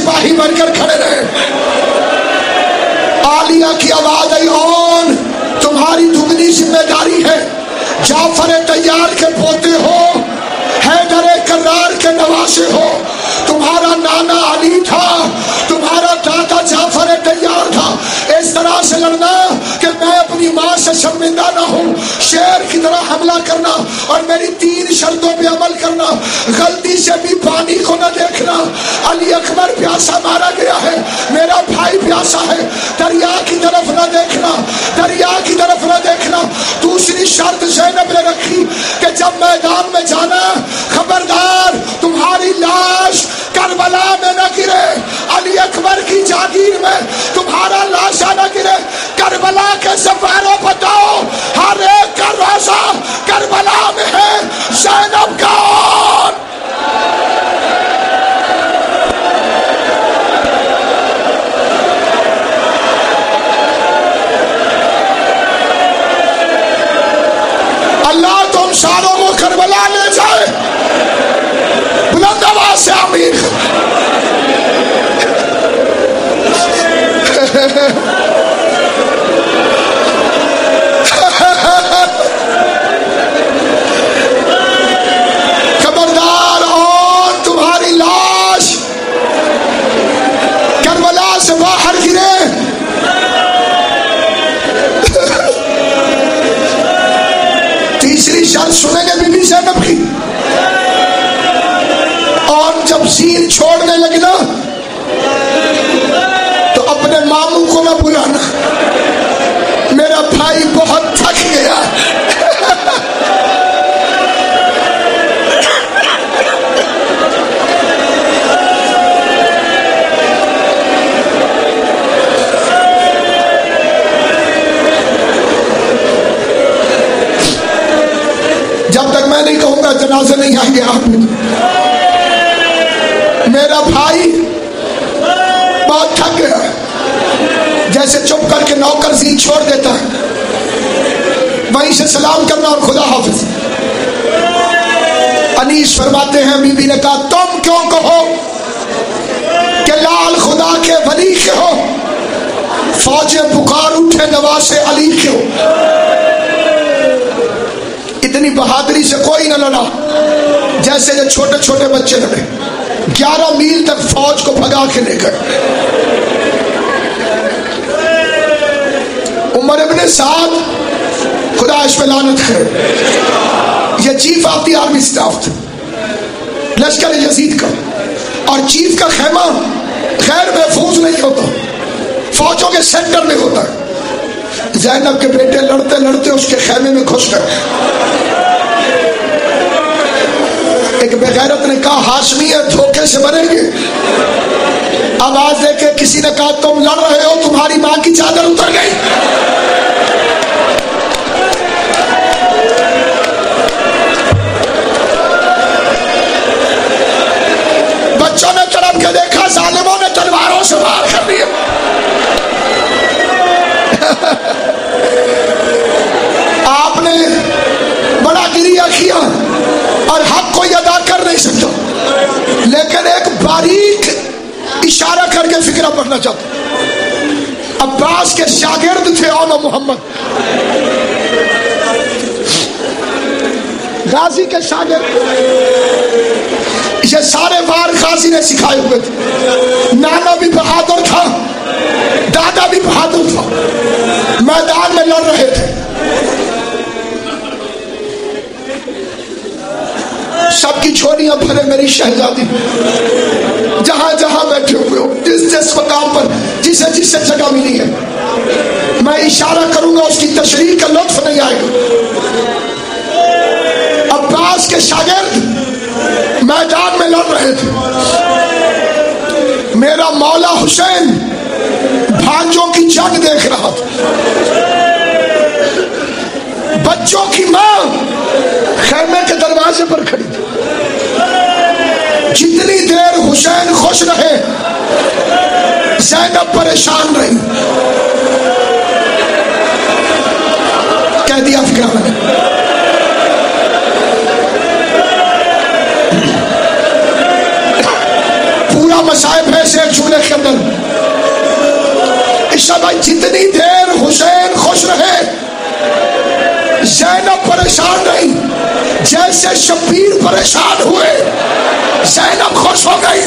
سپاہی بن کر کھڑے رہے۔ عالیہ کی آواز آئی، اون تمہاری دگنی ذمہ داری ہے، جعفر طیار کے پوتے ہو، حیدر کرار کے نواسے ہو، تمہارا نانا علی تھا، تمہارا دادا جعفر طیار تھا، اس طرح سے لڑنا کہ میں اپنی ماں سے شرمندہ نہ ہوں، شیر کی طرح حملہ کرنا اور میری 3 شرطوں پہ عمل کرنا، غلطی سے بھی پانی کو نہ دیکھنا، علی اکبر پیاسا مارا گیا ہے، میرا بھائی پیاسا ہے، دریا کی طرف نہ دیکھنا، دریا کی طرف نہ دیکھنا۔ دوسری شرط زینب نے رکھی کہ جب میدان میں جانا خبردار تمہاری لاش کربلا میں نہ گرے، علی اکبر کی جاگیر میں تمہارا لاشا نہ گرے، کربلا کے سفاروں بتاؤ ہر ایک کا روزہ کربلا میں ہے، زینب کون؟ اللہ تم ساروں کو کربلا لے جائے، بلند آواز سے آمین۔ خبردار اور تمہاری لاش کربلا سے باہر گرے۔ تیسری شرط سنیں گے بی بی زینب کی، اور جب زین چھوڑنے لگنا تو اپنے ماموں کو نہ بلانا، میرا بھائی بہت تھک گیا۔ جب تک میں نہیں کہوں گا جنازے نہیں آئیں گے آپ میں، میرا بھائی بہت تھک گیا، جیسے چپ کر کے نوکر زین چھوڑ دیتا ہے، وہیں سے سلام کرنا اور خدا حافظ۔ انیس فرماتے ہیں بی بی نے کہا تم کیوں کہو کہ لال خدا کے ولی کے ہو، فوجیں پکار اٹھے نواسے علی کے ہو۔ اتنی بہادری سے کوئی نہ لڑا جیسے یہ چھوٹے چھوٹے بچے لڑے، 11 میل تک فوج کو بھگا کے لے گئے۔ عمر ابن سعد، خدا اس پہ لعنت کرے، یہ chief of the army staff تھا لشکر یزید کا، اور چیف کا خیمہ غیر محفوظ نہیں ہوتا، فوجوں کے سینٹر میں ہوتا ہے۔ زینب کے بیٹے لڑتے لڑتے اس کے خیمے میں گھس گئے۔ ایک بغیرت نے کہا ہاشمی دھوکے سے مریں گے، آواز دے کے کسی نے کہا تم لڑ رہے ہو، تمہاری ماں کی چادر اتر گئی۔ بچوں نے تڑپ کے دیکھا، ظالموں نے تلواروں سے وار کر دیا۔ آپ نے بڑا گریہ کیا اور حق کو ادا کر نہیں سکتا، لیکن ایک باریک اشارہ کر کے فکرہ پڑھنا چاہتا۔ عباس کے شاگرد تھے اولو محمد، غازی کے شاگرد، یہ سارے وار غازی نے سکھائے ہوئے تھے۔ نانا بھی بہادر تھا، دادا بھی بہادر تھا، میدان میں لڑ رہے تھے۔ سب کی چھوڑیاں بھرے میری شہزادی، جہاں جہاں بیٹھے ہوئے ہو، جس جس مقام پر جسے جسے جگہ ملی ہے، میں اشارہ کروں گا، اس کی تشریح کا لطف نہیں آئے گا۔ عباس کے شاگرد میدان میں لڑ رہے تھے، میرا مولا حسین بھانجوں کی جنگ دیکھ رہا تھا، بچوں کی ماں خیمے کے دروازے پر کھڑی تھی۔ جتنی دیر حسین خوش رہے زینب پریشان رہی۔ کہہ دیا فکرہ میں نے، پورا مصائب ہے اس ایک جملے کے اندر. عشاء بھائی جتنی دیر حسین خوش رہے زینب پریشان نہیں. جیسے شبیر پریشان ہوئے زینب خوش ہو گئی.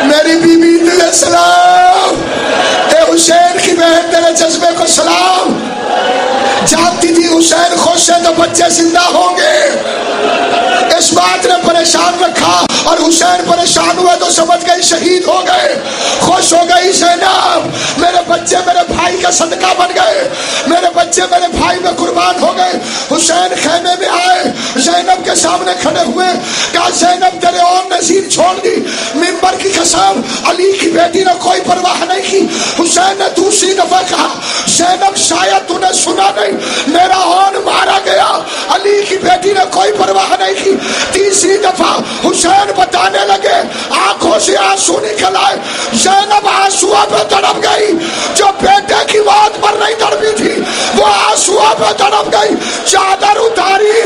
میری بی بی تیرے سلام، اے حسین کی بہن تیرے جذبے کو سلام. جانتی تھی حسین خوش ہے تو بچے زندہ ہوں گے. اس بات نے پریشان رکھا اور حسین پریشان ہوئے تو سمجھ گئی شہید ہو گئے. خوش ہو گئی زینب، میرے بچے میرے بھائی کا صدقہ بن گئے، میرے بچے میرے بھائی میں قربان ہو گئے. حسین خیمے میں آئے، زینب کے سامنے کھڑے ہوئے، کہا زینب تیرے اور نظیر چھوڑ دی. ممبر کی قسم، علی کی بیٹی نے کوئی پرواہ نہیں کی. حسین نے دوسری دفعہ کہا زینب شاید تو نے سنا نہیں، میرا اون مارا گیا. علی کی بیٹی نے کوئی پرواہ نہیں کی. تیسری دفعہ حسین بتانے لگے، آنکھوں سے آنسو نکل آئے. زینب آنسوؤں پہ تڑپ گئی. جو بیٹے کی موت پر نہیں تڑپی تھی وہ آنسوؤں پہ تڑپ گئی. چادر اتاری